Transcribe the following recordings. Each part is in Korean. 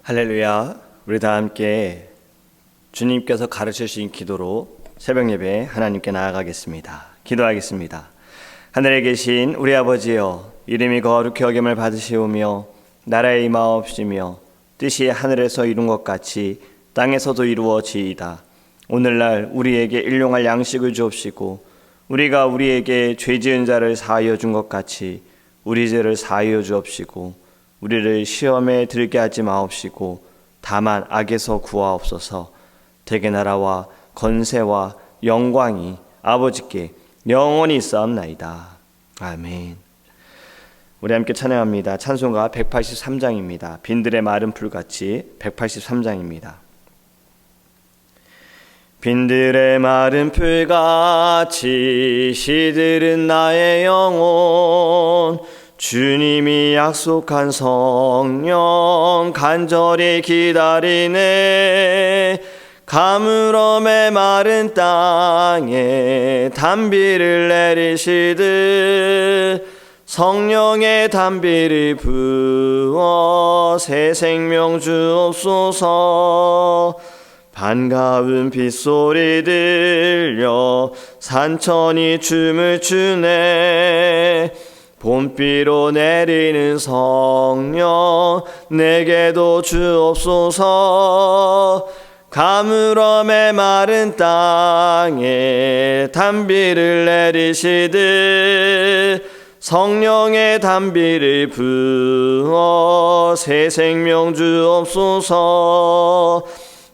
할렐루야. 우리 다 함께 주님께서 가르치신 기도로 새벽 예배 하나님께 나아가겠습니다. 기도하겠습니다. 하늘에 계신 우리 아버지여, 이름이 거룩히 여김을 받으시오며 나라의 임하옵시며 뜻이 하늘에서 이룬 것 같이 땅에서도 이루어지이다. 오늘날 우리에게 일용할 양식을 주옵시고 우리가 우리에게 죄 지은 자를 사하여 준 것 같이 우리 죄를 사하여 주옵시고 우리를 시험에 들게 하지 마옵시고 다만 악에서 구하옵소서. 대개 나라와 건세와 영광이 아버지께 영원히 있사옵나이다. 아멘. 우리 함께 찬양합니다. 찬송가 183장입니다. 빈들의 마른 풀같이 183장입니다. 빈들의 마른 풀같이 시들은 나의 영혼, 주님이 약속한 성령 간절히 기다리네. 가물어 메마른 땅에 단비를 내리시듯 성령의 단비를 부어 새 생명 주옵소서. 반가운 빗소리 들려 산천이 춤을 추네. 봄비로 내리는 성령 내게도 주옵소서. 가물어 메마른 땅에 단비를 내리시듯 성령의 단비를 부어 새 생명 주옵소서.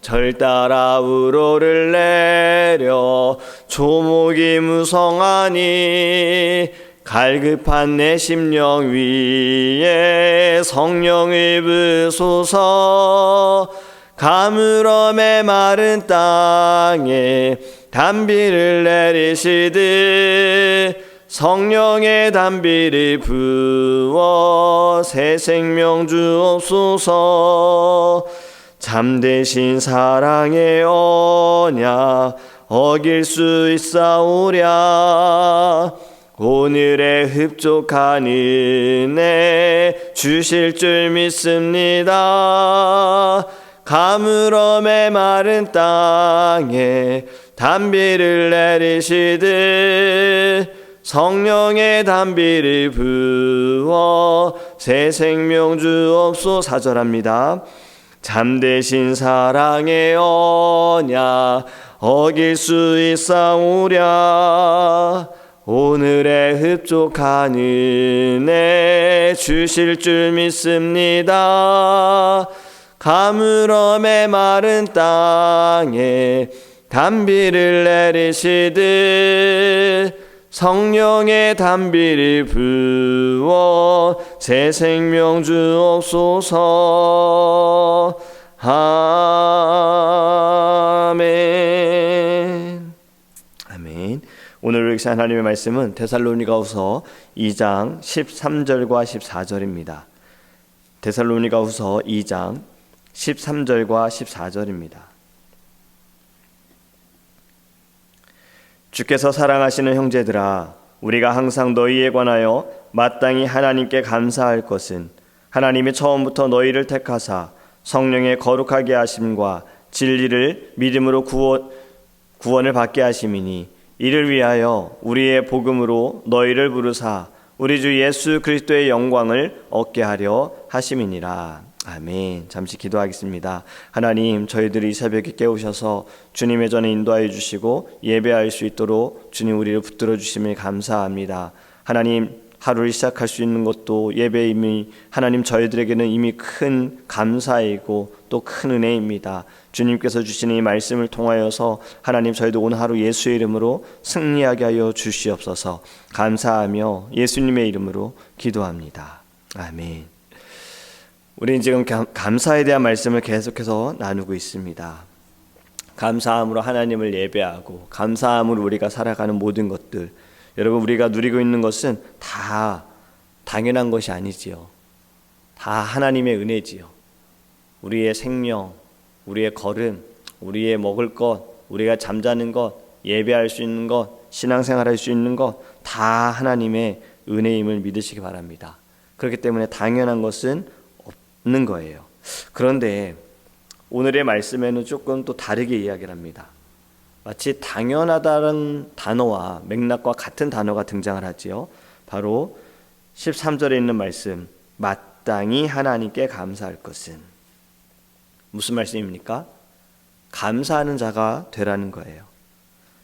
절 따라 우로를 내려 조목이 무성하니 갈급한 내 심령 위에 성령을 부소서. 가물어 메마른 땅에 단비를 내리시듯 성령의 단비를 부어 새 생명 주옵소서. 참되신 사랑의 언약 어길 수 있사오랴. 오늘의 흡족한 은혜 주실 줄 믿습니다. 가물어 메마른 땅에 단비를 내리시듯 성령의 단비를 부어 새 생명 주옵소서. 4절합니다. 참되신 사랑의 언약 어길 수 있사오랴. 오늘의 흡족한 은혜 주실 줄 믿습니다. 가물어 메마른 땅에 단비를 내리시듯 성령의 단비를 부어 새 생명 주옵소서. 아멘. 아멘. 오늘 읽은 하나님의 말씀은 데살로니가후서 2장 13절과 14절입니다. 데살로니가후서 2장 13절과 14절입니다. 주께서 사랑하시는 형제들아, 우리가 항상 너희에 관하여 마땅히 하나님께 감사할 것은 하나님이 처음부터 너희를 택하사 성령의 거룩하게 하심과 진리를 믿음으로 구원을 받게 하심이니, 이를 위하여 우리의 복음으로 너희를 부르사 우리 주 예수 그리스도의 영광을 얻게 하려 하심이니라. 아멘. 잠시 기도하겠습니다. 하나님, 저희들이 이 새벽에 깨우셔서 주님의 전에 인도하여 주시고 예배할 수 있도록 주님 우리를 붙들어 주심을 감사합니다. 하나님, 하루를 시작할 수 있는 것도 예배임이 하나님 저희들에게는 이미 큰 감사이고 또 큰 은혜입니다. 주님께서 주시는 이 말씀을 통하여서 하나님 저희도 오늘 하루 예수의 이름으로 승리하게 하여 주시옵소서. 감사하며 예수님의 이름으로 기도합니다. 아멘. 우리는 지금 감사에 대한 말씀을 계속해서 나누고 있습니다. 감사함으로 하나님을 예배하고 감사함으로 우리가 살아가는 모든 것들, 여러분, 우리가 누리고 있는 것은 다 당연한 것이 아니지요. 다 하나님의 은혜지요. 우리의 생명, 우리의 걸음, 우리의 먹을 것, 우리가 잠자는 것, 예배할 수 있는 것, 신앙생활할 수 있는 것 다 하나님의 은혜임을 믿으시기 바랍니다. 그렇기 때문에 당연한 것은 없는 거예요. 그런데 오늘의 말씀에는 조금 또 다르게 이야기를 합니다. 마치 당연하다는 단어와 맥락과 같은 단어가 등장을 하지요. 바로 13절에 있는 말씀, 마땅히 하나님께 감사할 것은. 무슨 말씀입니까? 감사하는 자가 되라는 거예요.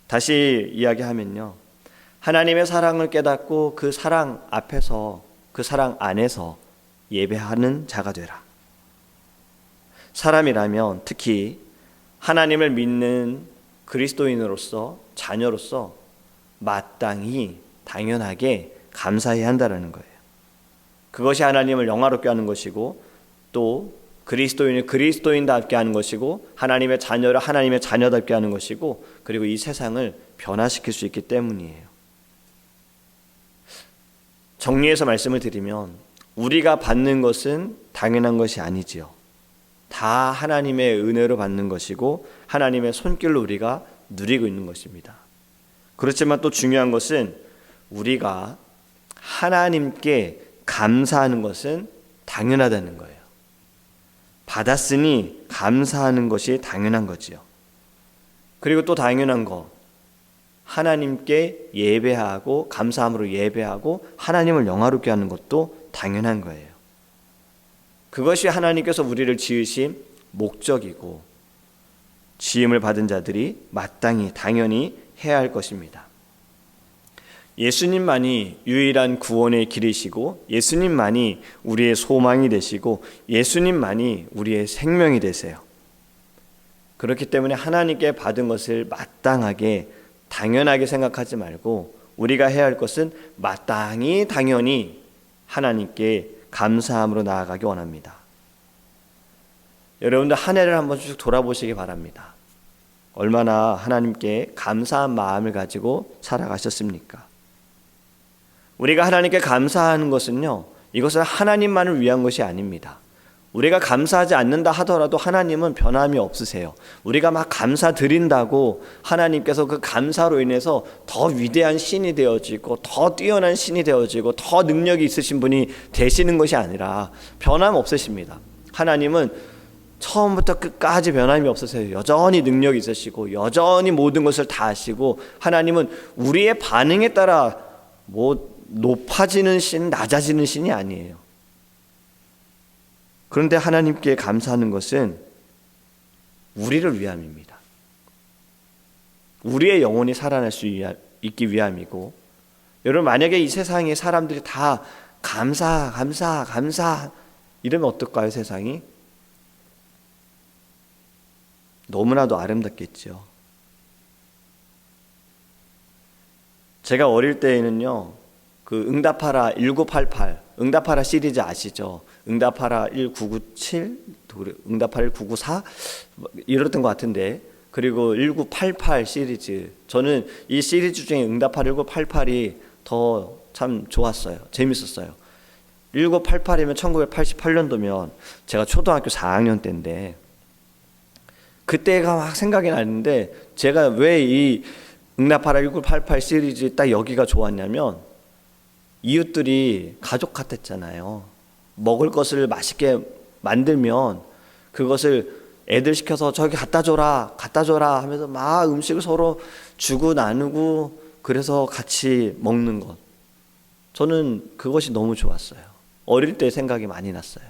다시 이야기하면요, 하나님의 사랑을 깨닫고 그 사랑 앞에서, 그 사랑 안에서 예배하는 자가 되라. 사람이라면 특히 하나님을 믿는 그리스도인으로서, 자녀로서 마땅히 당연하게 감사해야 한다는 거예요. 그것이 하나님을 영화롭게 하는 것이고, 또 그리스도인을 그리스도인답게 하는 것이고, 하나님의 자녀를 하나님의 자녀답게 하는 것이고, 그리고 이 세상을 변화시킬 수 있기 때문이에요. 정리해서 말씀을 드리면, 우리가 받는 것은 당연한 것이 아니지요. 다 하나님의 은혜로 받는 것이고 하나님의 손길로 우리가 누리고 있는 것입니다. 그렇지만 또 중요한 것은 우리가 하나님께 감사하는 것은 당연하다는 거예요. 받았으니 감사하는 것이 당연한 거지요. 그리고 또 당연한 거, 하나님께 예배하고 감사함으로 예배하고 하나님을 영화롭게 하는 것도 당연한 거예요. 그것이 하나님께서 우리를 지으신 목적이고 지음을 받은 자들이 마땅히 당연히 해야 할 것입니다. 예수님만이 유일한 구원의 길이시고 예수님만이 우리의 소망이 되시고 예수님만이 우리의 생명이 되세요. 그렇기 때문에 하나님께 받은 것을 마땅하게 당연하게 생각하지 말고 우리가 해야 할 것은 마땅히 당연히 하나님께 감사함으로 나아가기 원합니다. 여러분들 한 해를 한번 쭉 돌아보시기 바랍니다. 얼마나 하나님께 감사한 마음을 가지고 살아가셨습니까? 우리가 하나님께 감사하는 것은요, 이것은 하나님만을 위한 것이 아닙니다. 우리가 감사하지 않는다 하더라도 하나님은 변함이 없으세요. 우리가 막 감사드린다고 하나님께서 그 감사로 인해서 더 위대한 신이 되어지고 더 뛰어난 신이 되어지고 더 능력이 있으신 분이 되시는 것이 아니라 변함 없으십니다. 하나님은 처음부터 끝까지 변함이 없으세요. 여전히 능력이 있으시고 여전히 모든 것을 다 아시고 하나님은 우리의 반응에 따라 높아지는 신, 낮아지는 신이 아니에요. 그런데 하나님께 감사하는 것은 우리를 위함입니다. 우리의 영혼이 살아날 수 있기 위함이고, 여러분 만약에 이 세상에 사람들이 다 감사 이러면 어떨까요? 세상이 너무나도 아름답겠죠. 제가 어릴 때에는요, 그 응답하라 1988 응답하라 시리즈 아시죠? 응답하라 1997, 응답하라 1994 이랬던 것 같은데, 그리고 1988 시리즈, 저는 이 시리즈 중에 응답하라 1988이 더 참 좋았어요. 재밌었어요. 1988이면 1988년도면 제가 초등학교 4학년 때인데, 그때가 막 생각이 나는데, 제가 왜 이 응답하라 1988 시리즈 딱 여기가 좋았냐면, 이웃들이 가족 같았잖아요. 먹을 것을 맛있게 만들면 그것을 애들 시켜서 저기 갖다 줘라 하면서 막 음식을 서로 주고 나누고, 그래서 같이 먹는 것, 저는 그것이 너무 좋았어요. 어릴 때 생각이 많이 났어요.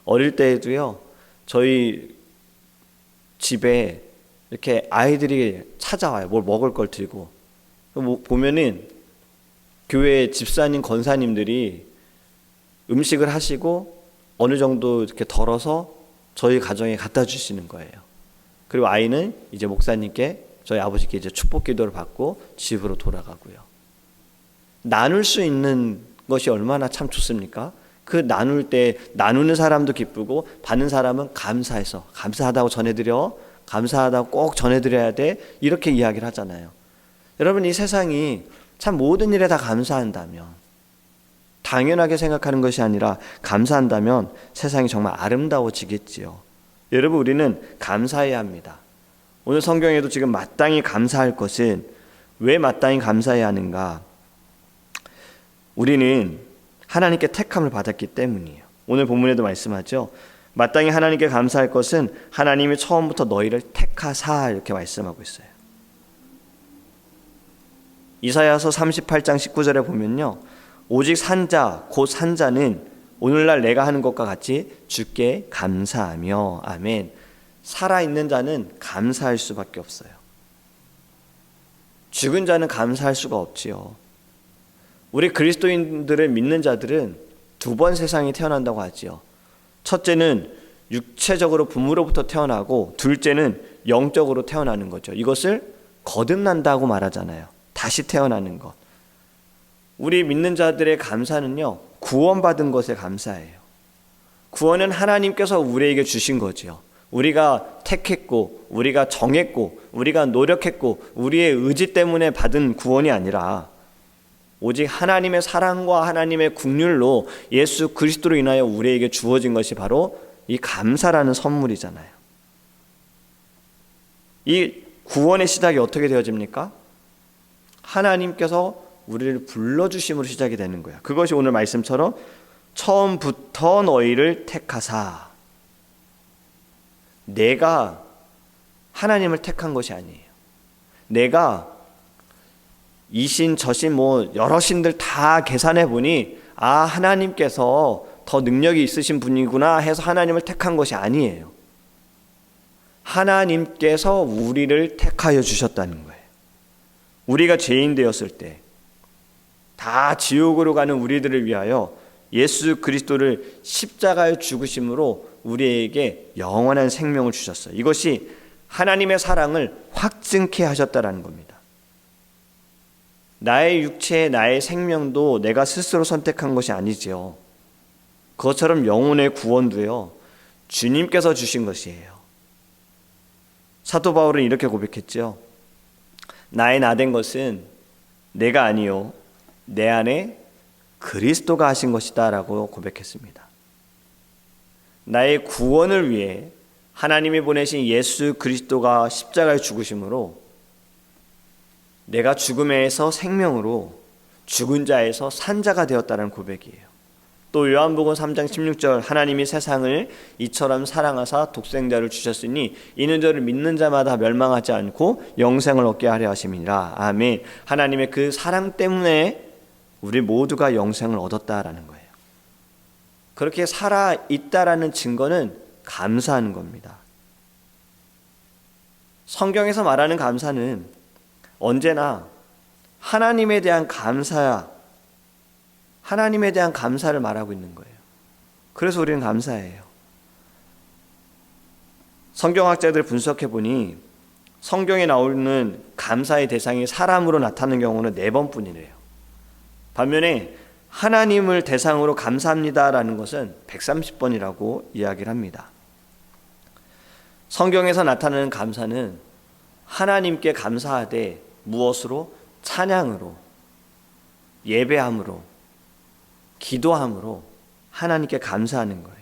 어릴 때에도요, 저희 집에 이렇게 아이들이 찾아와요. 뭘 먹을 걸 들고. 보면은 교회 집사님, 권사님들이 음식을 하시고 어느 정도 이렇게 덜어서 저희 가정에 갖다 주시는 거예요. 그리고 아이는 이제 목사님께, 저희 아버지께 이제 축복 기도를 받고 집으로 돌아가고요. 나눌 수 있는 것이 얼마나 참 좋습니까? 그 나눌 때 나누는 사람도 기쁘고 받는 사람은 감사해서, 감사하다고 전해드려, 감사하다고 꼭 전해드려야 돼, 이렇게 이야기를 하잖아요. 여러분, 이 세상이 참 모든 일에 다 감사한다면, 당연하게 생각하는 것이 아니라 감사한다면 세상이 정말 아름다워지겠지요. 여러분, 우리는 감사해야 합니다. 오늘 성경에도 지금 마땅히 감사할 것은, 왜 마땅히 감사해야 하는가? 우리는 하나님께 택함을 받았기 때문이에요. 오늘 본문에도 말씀하죠. 마땅히 하나님께 감사할 것은 하나님이 처음부터 너희를 택하사 이렇게 말씀하고 있어요. 이사야서 38장 19절에 보면요, 오직 산자 곧 산자는 오늘날 내가 하는 것과 같이 주께 감사하며. 아멘. 살아있는 자는 감사할 수밖에 없어요. 죽은 자는 감사할 수가 없지요. 우리 그리스도인들을 믿는 자들은 두 번 세상에 태어난다고 하지요. 첫째는 육체적으로 부모로부터 태어나고, 둘째는 영적으로 태어나는 거죠. 이것을 거듭난다고 말하잖아요. 다시 태어나는 것. 우리 믿는 자들의 감사는요, 구원받은 것에 감사해요. 구원은 하나님께서 우리에게 주신 거지요. 우리가 택했고, 우리가 정했고, 우리가 노력했고, 우리의 의지 때문에 받은 구원이 아니라 오직 하나님의 사랑과 하나님의 긍휼로 예수 그리스도로 인하여 우리에게 주어진 것이 바로 이 감사라는 선물이잖아요. 이 구원의 시작이 어떻게 되어집니까? 하나님께서 우리를 불러주심으로 시작이 되는 거야. 그것이 오늘 말씀처럼 처음부터 너희를 택하사. 내가 하나님을 택한 것이 아니에요. 내가 이신 저신 여러 신들 다 계산해 보니 하나님께서 더 능력이 있으신 분이구나 해서 하나님을 택한 것이 아니에요. 하나님께서 우리를 택하여 주셨다는 거예요. 우리가 죄인 되었을 때 다 지옥으로 가는 우리들을 위하여 예수 그리스도를 십자가에 죽으심으로 우리에게 영원한 생명을 주셨어요. 이것이 하나님의 사랑을 확증케 하셨다라는 겁니다. 나의 육체, 나의 생명도 내가 스스로 선택한 것이 아니지요. 그것처럼 영혼의 구원도요, 주님께서 주신 것이에요. 사도 바울은 이렇게 고백했죠. 나의 나된 것은 내가 아니요 내 안에 그리스도가 하신 것이다 라고 고백했습니다. 나의 구원을 위해 하나님이 보내신 예수 그리스도가 십자가에 죽으심으로 내가 죽음에서 생명으로, 죽은 자에서 산 자가 되었다는 고백이에요. 또 요한복음 3장 16절 하나님이 세상을 이처럼 사랑하사 독생자를 주셨으니 이는 저를 믿는 자마다 멸망하지 않고 영생을 얻게 하려 하심이니라. 아멘. 하나님의 그 사랑 때문에 우리 모두가 영생을 얻었다라는 거예요. 그렇게 살아있다라는 증거는 감사하는 겁니다. 성경에서 말하는 감사는 언제나 하나님에 대한 하나님에 대한 감사를 말하고 있는 거예요. 그래서 우리는 감사해요. 성경학자들 분석해 보니 성경에 나오는 감사의 대상이 사람으로 나타나는 경우는 4번뿐이래요. 반면에 하나님을 대상으로 감사합니다라는 것은 130번이라고 이야기를 합니다. 성경에서 나타나는 감사는 하나님께 감사하되 무엇으로? 찬양으로, 예배함으로, 기도함으로 하나님께 감사하는 거예요.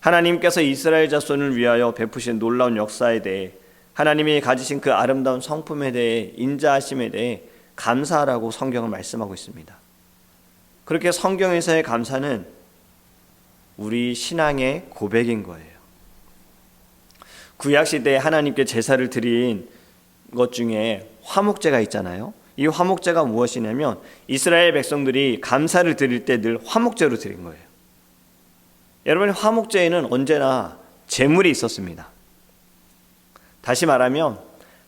하나님께서 이스라엘 자손을 위하여 베푸신 놀라운 역사에 대해, 하나님이 가지신 그 아름다운 성품에 대해, 인자하심에 대해 감사하라고 성경은 말씀하고 있습니다. 그렇게 성경에서의 감사는 우리 신앙의 고백인 거예요. 구약시대에 하나님께 제사를 드린 것 중에 화목제가 있잖아요. 이 화목제가 무엇이냐면 이스라엘 백성들이 감사를 드릴 때 늘 화목제로 드린 거예요. 여러분, 화목제에는 언제나 제물이 있었습니다. 다시 말하면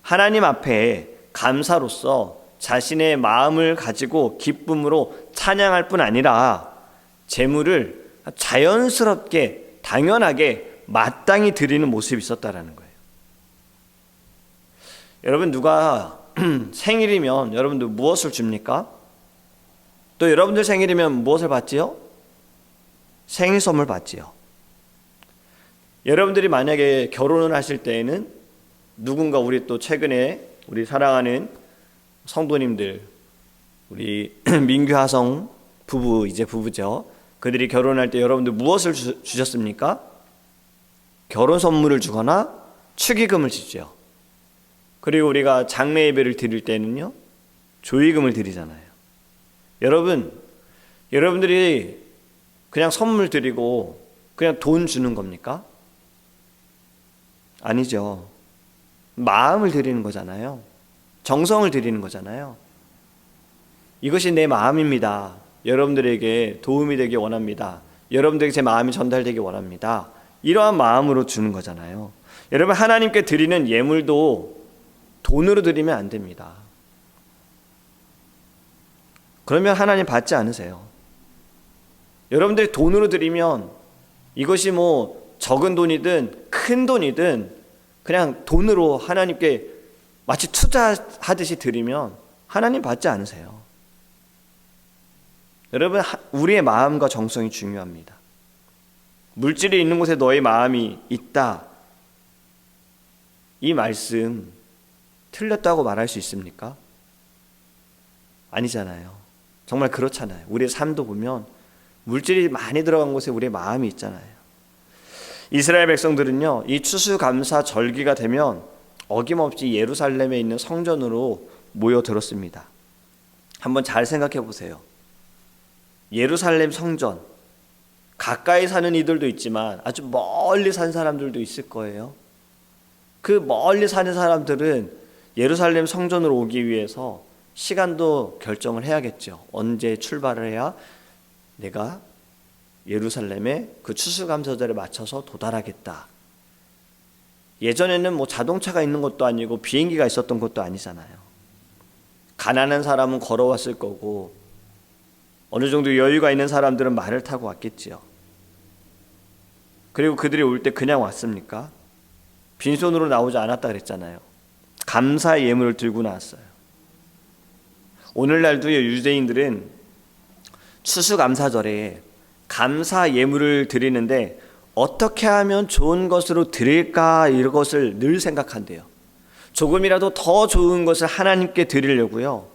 하나님 앞에 감사로서 자신의 마음을 가지고 기쁨으로 찬양할 뿐 아니라 제물을 자연스럽게 당연하게 마땅히 드리는 모습이 있었다라는 거예요. 여러분, 누가 생일이면 여러분들 무엇을 줍니까? 또 여러분들 생일이면 무엇을 받지요? 생일 선물 받지요. 여러분들이 만약에 결혼을 하실 때에는 누군가, 우리 또 최근에 우리 사랑하는 성도님들, 우리 민규하성 부부, 이제 부부죠. 그들이 결혼할 때 여러분들 무엇을 주셨습니까? 결혼 선물을 주거나 축의금을 주죠. 그리고 우리가 장례 예배를 드릴 때는요, 조의금을 드리잖아요. 여러분들이 그냥 선물 드리고 그냥 돈 주는 겁니까? 아니죠. 마음을 드리는 거잖아요. 정성을 드리는 거잖아요. 이것이 내 마음입니다. 여러분들에게 도움이 되기 원합니다. 여러분들에게 제 마음이 전달되기 원합니다. 이러한 마음으로 주는 거잖아요. 여러분, 하나님께 드리는 예물도 돈으로 드리면 안 됩니다. 그러면 하나님 받지 않으세요. 여러분들이 돈으로 드리면 이것이 뭐 적은 돈이든 큰 돈이든 그냥 돈으로 하나님께 마치 투자하듯이 드리면 하나님 받지 않으세요. 여러분, 우리의 마음과 정성이 중요합니다. 물질이 있는 곳에 너의 마음이 있다. 이 말씀 틀렸다고 말할 수 있습니까? 아니잖아요. 정말 그렇잖아요. 우리의 삶도 보면 물질이 많이 들어간 곳에 우리의 마음이 있잖아요. 이스라엘 백성들은요, 이 추수감사 절기가 되면 어김없이 예루살렘에 있는 성전으로 모여들었습니다. 한번 잘 생각해 보세요. 예루살렘 성전, 가까이 사는 이들도 있지만 아주 멀리 산 사람들도 있을 거예요. 그 멀리 사는 사람들은 예루살렘 성전으로 오기 위해서 시간도 결정을 해야겠죠. 언제 출발을 해야 내가 예루살렘에 그 추수감사절에 맞춰서 도달하겠다. 예전에는 뭐 자동차가 있는 것도 아니고 비행기가 있었던 것도 아니잖아요. 가난한 사람은 걸어왔을 거고 어느 정도 여유가 있는 사람들은 말을 타고 왔겠지요. 그리고 그들이 올 때 그냥 왔습니까? 빈손으로 나오지 않았다 그랬잖아요. 감사의 예물을 들고 나왔어요. 오늘날도 유대인들은 추수감사절에 감사 예물을 드리는데 어떻게 하면 좋은 것으로 드릴까, 이것을 늘 생각한대요. 조금이라도 더 좋은 것을 하나님께 드리려고요.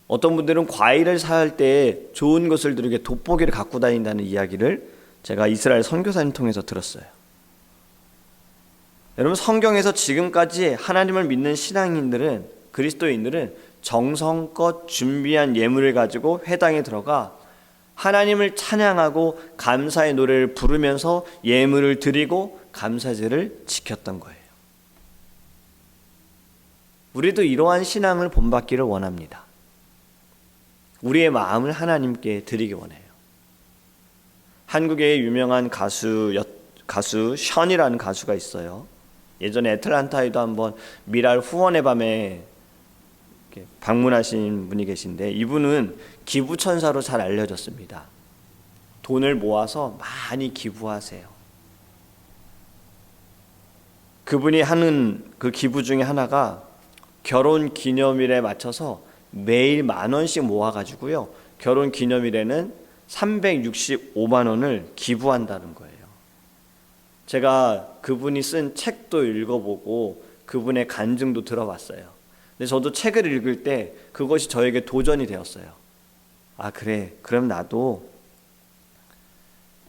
어떤 분들은 과일을 살 때 좋은 것을 드리게 돋보기를 갖고 다닌다는 이야기를 제가 이스라엘 선교사님 통해서 들었어요. 여러분, 성경에서 지금까지 하나님을 믿는 신앙인들은, 그리스도인들은 정성껏 준비한 예물을 가지고 회당에 들어가 하나님을 찬양하고 감사의 노래를 부르면서 예물을 드리고 감사제를 지켰던 거예요. 우리도 이러한 신앙을 본받기를 원합니다. 우리의 마음을 하나님께 드리기 원해요. 한국의 유명한 가수 션이라는 가수가 있어요. 예전에 애틀란타에도 한번 미랄 후원의 밤에 방문하신 분이 계신데, 이분은 기부천사로 잘 알려졌습니다. 돈을 모아서 많이 기부하세요. 그분이 하는 그 기부 중에 하나가 결혼 기념일에 맞춰서 매일 10,000원씩 모아가지고요, 결혼 기념일에는 365만 원을 기부한다는 거예요. 제가 그분이 쓴 책도 읽어보고 그분의 간증도 들어봤어요. 근데 저도 책을 읽을 때 그것이 저에게 도전이 되었어요. 아, 그래, 그럼 나도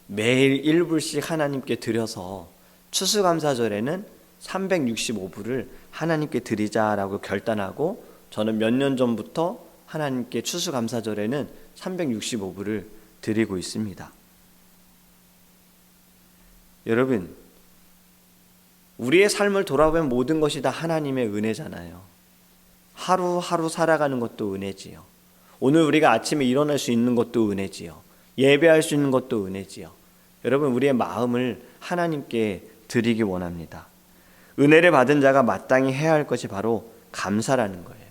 매일 1불씩 하나님께 드려서 추수감사절에는 365불을 하나님께 드리자라고 결단하고, 저는 몇 년 전부터 하나님께 추수감사절에는 365불을 드리고 있습니다. 여러분, 우리의 삶을 돌아보면 모든 것이 다 하나님의 은혜잖아요. 하루하루 살아가는 것도 은혜지요. 오늘 우리가 아침에 일어날 수 있는 것도 은혜지요. 예배할 수 있는 것도 은혜지요. 여러분, 우리의 마음을 하나님께 드리기 원합니다. 은혜를 받은 자가 마땅히 해야 할 것이 바로 감사라는 거예요.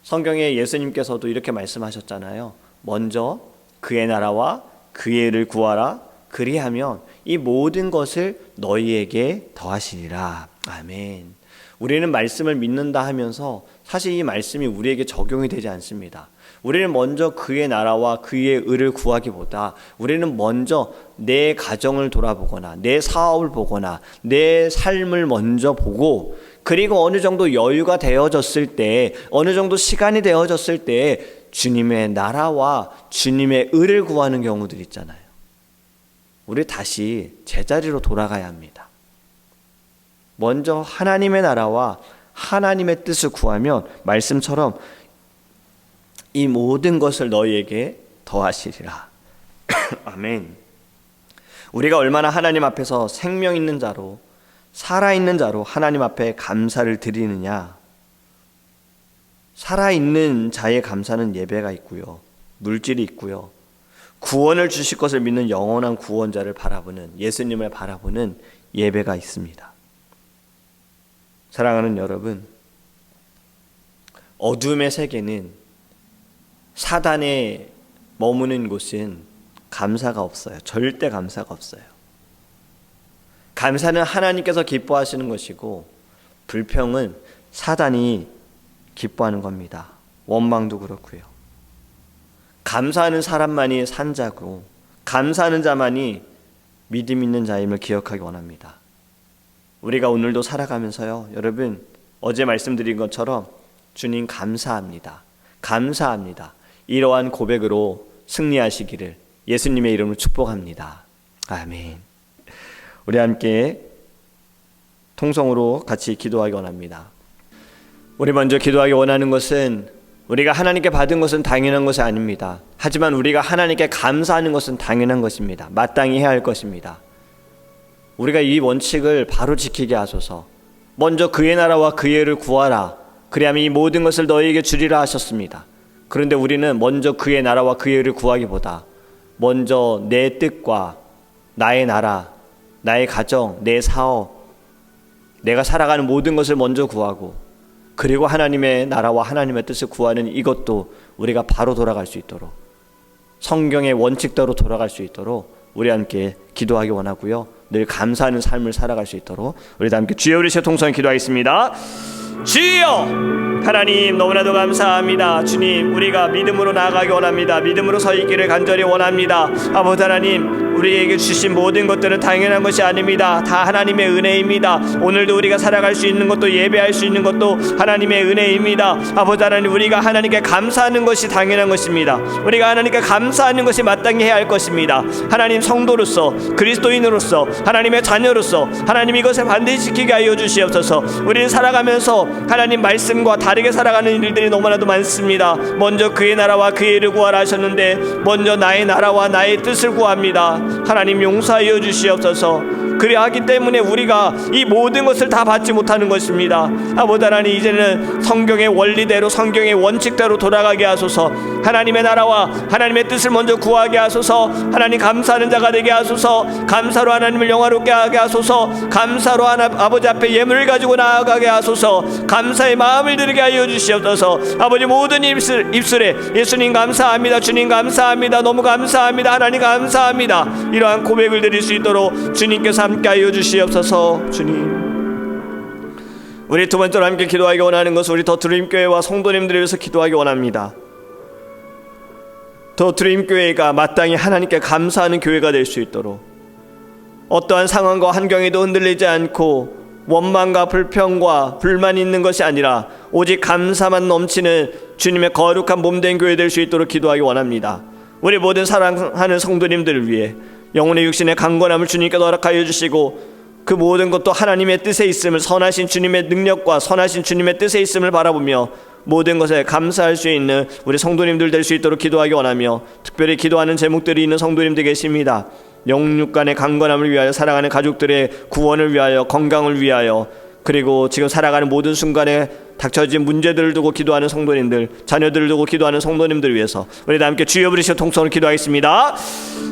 성경에 예수님께서도 이렇게 말씀하셨잖아요. 먼저 그의 나라와 그의 의를 구하라. 그리하면 이 모든 것을 너희에게 더하시리라. 아멘. 우리는 말씀을 믿는다 하면서 사실 이 말씀이 우리에게 적용이 되지 않습니다. 우리는 먼저 그의 나라와 그의 의를 구하기보다 우리는 먼저 내 가정을 돌아보거나 내 사업을 보거나 내 삶을 먼저 보고, 그리고 어느 정도 여유가 되어졌을 때, 어느 정도 시간이 되어졌을 때 주님의 나라와 주님의 의를 구하는 경우들이 있잖아요. 우리 다시 제자리로 돌아가야 합니다. 먼저 하나님의 나라와 하나님의 뜻을 구하면 말씀처럼 이 모든 것을 너희에게 더하시리라. 아멘. 우리가 얼마나 하나님 앞에서 생명 있는 자로, 살아있는 자로 하나님 앞에 감사를 드리느냐. 살아있는 자의 감사는 예배가 있고요, 물질이 있고요, 구원을 주실 것을 믿는 영원한 구원자를 바라보는, 예수님을 바라보는 예배가 있습니다. 사랑하는 여러분, 어둠의 세계는, 사단에 머무는 곳은 감사가 없어요. 절대 감사가 없어요. 감사는 하나님께서 기뻐하시는 것이고, 불평은 사단이 기뻐하는 겁니다. 원망도 그렇고요. 감사하는 사람만이 산자고, 감사하는 자만이 믿음 있는 자임을 기억하기 원합니다. 우리가 오늘도 살아가면서요, 여러분, 어제 말씀드린 것처럼 주님 감사합니다, 감사합니다, 이러한 고백으로 승리하시기를 예수님의 이름으로 축복합니다. 아멘. 우리 함께 통성으로 같이 기도하기 원합니다. 우리 먼저 기도하기 원하는 것은, 우리가 하나님께 받은 것은 당연한 것이 아닙니다. 하지만 우리가 하나님께 감사하는 것은 당연한 것입니다. 마땅히 해야 할 것입니다. 우리가 이 원칙을 바로 지키게 하소서. 먼저 그의 나라와 그의 의를 구하라. 그리하면 이 모든 것을 너희에게 주리라 하셨습니다. 그런데 우리는 먼저 그의 나라와 그의 의를 구하기보다 먼저 내 뜻과 나의 나라, 나의 가정, 내 사업, 내가 살아가는 모든 것을 먼저 구하고, 그리고 하나님의 나라와 하나님의 뜻을 구하는 이것도 우리가 바로 돌아갈 수 있도록, 성경의 원칙대로 돌아갈 수 있도록 우리 함께 기도하기 원하고요, 늘 감사하는 삶을 살아갈 수 있도록 우리 다 함께 주여 우리 통성에 기도하겠습니다. 주여 하나님, 너무나도 감사합니다. 주님, 우리가 믿음으로 나아가기 원합니다. 믿음으로 서 있기를 간절히 원합니다. 아버지 하나님, 우리에게 주신 모든 것들은 당연한 것이 아닙니다. 다 하나님의 은혜입니다. 오늘도 우리가 살아갈 수 있는 것도, 예배할 수 있는 것도 하나님의 은혜입니다. 아버지 하나님, 우리가 하나님께 감사하는 것이 당연한 것입니다. 우리가 하나님께 감사하는 것이 마땅히 해야 할 것입니다. 하나님, 성도로서, 그리스도인으로서, 하나님의 자녀로서 하나님 이것을 반드시 지키게 하여 주시옵소서. 우리는 살아가면서 하나님 말씀과 다르게 살아가는 일들이 너무나도 많습니다. 먼저 그의 나라와 그의 의를 구하라 하셨는데, 먼저 나의 나라와 나의 뜻을 구합니다. 하나님 용서하여 주시옵소서. 그리하기 때문에 우리가 이 모든 것을 다 받지 못하는 것입니다. 아버지 하나님, 이제는 성경의 원리대로, 성경의 원칙대로 돌아가게 하소서. 하나님의 나라와 하나님의 뜻을 먼저 구하게 하소서. 하나님 감사하는 자가 되게 하소서. 감사로 하나님을 영화롭게 하게 하소서. 감사로 아버지 앞에 예물을 가지고 나아가게 하소서. 감사의 마음을 드리게 하여 주시옵소서. 아버지, 모든 입술에 예수님 감사합니다, 주님 감사합니다, 너무 감사합니다, 하나님 감사합니다, 이러한 고백을 드릴 수 있도록 주님께서 함께 하여 주시옵소서. 주님, 우리 두 번째로 함께 기도하기 원하는 것은 우리 더 드림교회와 성도님들을 위해서 기도하기 원합니다. 더 드림교회가 마땅히 하나님께 감사하는 교회가 될 수 있도록, 어떠한 상황과 환경에도 흔들리지 않고 원망과 불평과 불만이 있는 것이 아니라 오직 감사만 넘치는 주님의 거룩한 몸된 교회 될 수 있도록 기도하기 원합니다. 우리 모든 사랑하는 성도님들을 위해 영혼의 육신의 강건함을 주님께서 허락하여 주시고, 그 모든 것도 하나님의 뜻에 있음을, 선하신 주님의 능력과 선하신 주님의 뜻에 있음을 바라보며 모든 것에 감사할 수 있는 우리 성도님들 될 수 있도록 기도하기 원하며, 특별히 기도하는 제목들이 있는 성도님들 계십니다. 영육 간의 강건함을 위하여, 사랑하는 가족들의 구원을 위하여, 건강을 위하여, 그리고 지금 살아가는 모든 순간에 닥쳐진 문제들을 두고 기도하는 성도님들, 자녀들을 두고 기도하는 성도님들 위해서 우리 다 함께 주여 부르시고 통성으로 기도하겠습니다.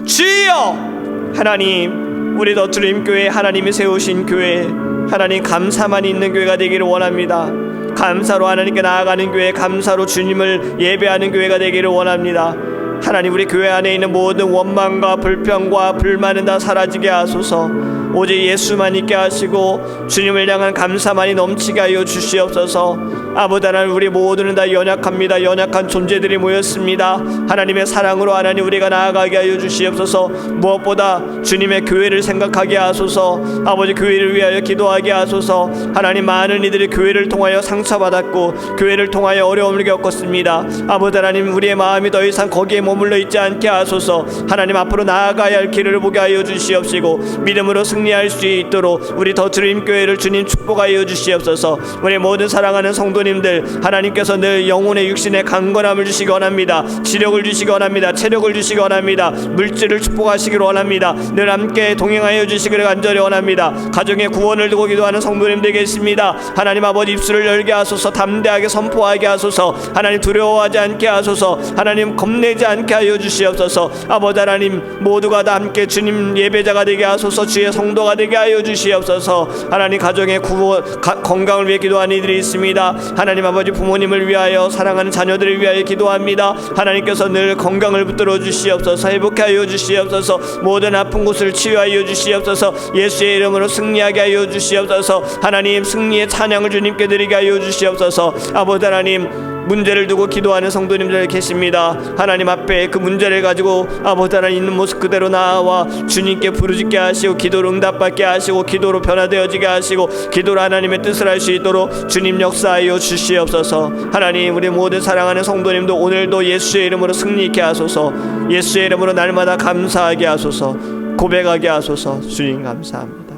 주여 하나님, 우리 더 드림교회, 하나님이 세우신 교회, 하나님 감사만 있는 교회가 되기를 원합니다. 감사로 하나님께 나아가는 교회, 감사로 주님을 예배하는 교회가 되기를 원합니다. 하나님, 우리 교회 안에 있는 모든 원망과 불평과 불만은 다 사라지게 하소서. 오직 예수만 있게 하시고 주님을 향한 감사만이 넘치게 하여 주시옵소서. 아버지 하나님, 우리 모두는 다 연약합니다. 연약한 존재들이 모였습니다. 하나님의 사랑으로 하나님 우리가 나아가게 하여 주시옵소서. 무엇보다 주님의 교회를 생각하게 하소서. 아버지, 교회를 위하여 기도하게 하소서. 하나님, 많은 이들이 교회를 통하여 상처받았고 교회를 통하여 어려움을 겪었습니다. 아버지 하나님, 우리의 마음이 더 이상 거기에 머물러 있지 않게 하소서. 하나님, 앞으로 나아가야 할 길을 보게 하여 주시옵시고 믿음으로 승리할 수 있도록 우리 더 드림 교회를 주님 축복하여 주시옵소서. 우리 모든 사랑하는 성도님들, 하나님께서 늘 영혼의 육신의 강건함을 주시기 원합니다. 지력을 주시기 원합니다. 체력을 주시기 원합니다. 물질을 축복하시기를 원합니다. 늘 함께 동행하여 주시기를 간절히 원합니다. 가정의 구원을 두고 기도하는 성도님들 계십니다. 하나님 아버지, 입술을 열게 하소서. 담대하게 선포하게 하소서. 하나님 두려워하지 않게 하소서. 하나님 겁내지 않게 하여 주시옵소서. 아버지 하나님, 모두가 다 함께 주님 예배자가 되게 하소서. 주의 성도가 되게 하여 주시옵소서. 하나님, 가정의 구원, 건강을 위해 기도하는 이들이 있습니다. 하나님 아버지, 부모님을 위하여, 사랑하는 자녀들을 위하여 기도합니다. 하나님께서 늘 건강을 붙들어 주시옵소서. 회복하여 주시옵소서. 모든 아픈 곳을 치유하여 주시옵소서. 예수의 이름으로 승리하게 하여 주시옵소서. 하나님, 승리의 찬양을 주님께 드리게 하여 주시옵소서. 아버지 하나님, 문제를 두고 기도하는 성도님들 계십니다. 하나님 앞에 그 문제를 가지고 아버지 하나님 있는 모습 그대로 나와 주님께 부르짖게 하시고, 기도로 응답받게 하시고, 기도로 변화되어지게 하시고, 기도로 하나님의 뜻을 할 수 있도록 주님 역사하여 주시옵소서. 하나님, 우리 모든 사랑하는 성도님도 오늘도 예수의 이름으로 승리 있게 하소서. 예수의 이름으로 날마다 감사하게 하소서. 고백하게 하소서. 주님 감사합니다.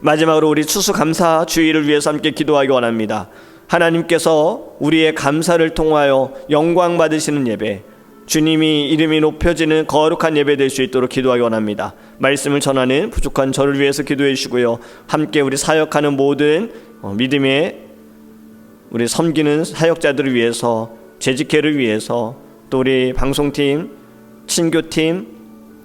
마지막으로 우리 추수감사 주일을 위해서 함께 기도하기 원합니다. 하나님께서 우리의 감사를 통하여 영광 받으시는 예배, 주님이 이름이 높여지는 거룩한 예배 될 수 있도록 기도하기 원합니다. 말씀을 전하는 부족한 저를 위해서 기도해 주시고요. 함께 우리 사역하는 모든 믿음의 우리 섬기는 사역자들을 위해서, 재직회를 위해서, 또 우리 방송팀, 친교팀,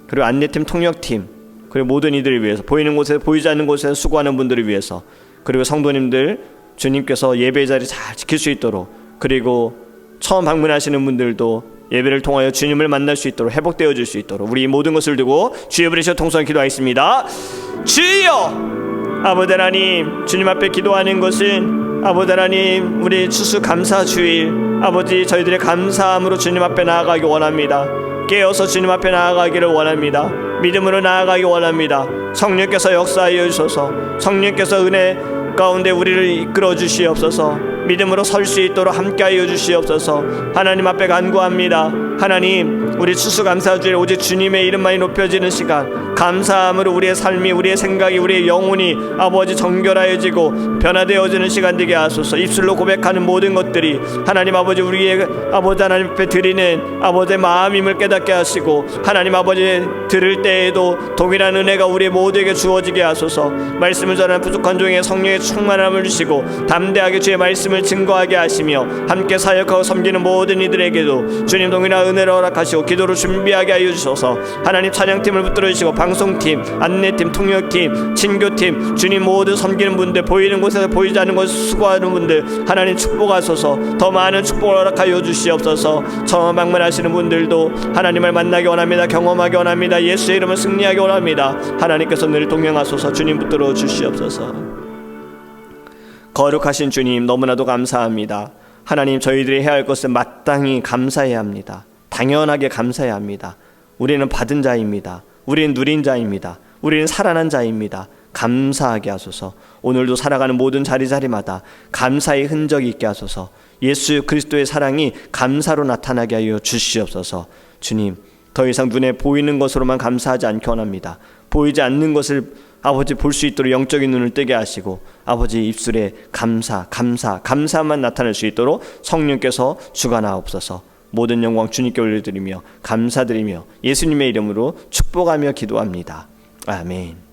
그리고 안내팀, 통역팀, 그리고 모든 이들을 위해서, 보이는 곳에 보이지 않는 곳에 수고하는 분들을 위해서, 그리고 성도님들 주님께서 예배 자리 잘 지킬 수 있도록, 그리고 처음 방문하시는 분들도 예배를 통하여 주님을 만날 수 있도록, 회복되어질 수 있도록 우리 모든 것을 두고 주여 부르시어 통성을 기도하겠습니다. 주여! 아버지 하나님, 주님 앞에 기도하는 것은 아버지 하나님, 우리 추수감사 주일, 아버지 저희들의 감사함으로 주님 앞에 나아가기 원합니다. 깨어서 주님 앞에 나아가기를 원합니다. 믿음으로 나아가기 원합니다. 성령께서 역사하여 주소서. 성령께서 은혜 가운데 우리를 이끌어 주시옵소서. 믿음으로 설 수 있도록 함께하여 주시옵소서. 하나님 앞에 간구합니다. 하나님, 우리 추수감사주일 오직 주님의 이름만이 높여지는 시간, 감사함으로 우리의 삶이, 우리의 생각이, 우리의 영혼이 아버지 정결하여지고 변화되어지는 시간 되게 하소서. 입술로 고백하는 모든 것들이 하나님 아버지, 우리의 아버지 하나님 앞에 드리는 아버지의 마음임을 깨닫게 하시고, 하나님 아버지 들을 때에도 동일한 은혜가 우리 모두에게 주어지게 하소서. 말씀을 전하는 부족한 종의 성령의 충만함을 주시고 담대하게 주의 말씀을 증거하게 하시며, 함께 사역하고 섬기는 모든 이들에게도 주님 동일한 은혜를 허락하시고 기도로 준비하게 하여 주셔서, 하나님 찬양팀을 붙들어 주시고 방송팀, 안내팀, 통역팀, 친교팀, 주님 모든 섬기는 분들, 보이는 곳에서 보이지 않는 곳에서 수고하는 분들 하나님 축복하소서. 더 많은 축복을 허락하여 주시옵소서. 처음 방문하시는 분들도 하나님을 만나기 원합니다. 경험하기 원합니다. 예수의 이름을 승리하기 원합니다. 하나님께서 늘 동행하소서. 주님 붙들어 주시옵소서. 거룩하신 주님, 너무나도 감사합니다. 하나님, 저희들이 해야 할 것은 마땅히 감사해야 합니다. 당연하게 감사해야 합니다. 우리는 받은 자입니다. 우리는 누린 자입니다. 우리는 살아난 자입니다. 감사하게 하소서. 오늘도 살아가는 모든 자리자리마다 감사의 흔적이 있게 하소서. 예수 그리스도의 사랑이 감사로 나타나게 하여 주시옵소서. 주님, 더 이상 눈에 보이는 것으로만 감사하지 않게 원합니다. 보이지 않는 것을 아버지 볼 수 있도록 영적인 눈을 뜨게 하시고, 아버지 입술에 감사만 나타낼 수 있도록 성령께서 주관하옵소서. 모든 영광 주님께 올려드리며 감사드리며 예수님의 이름으로 축복하며 기도합니다. 아멘.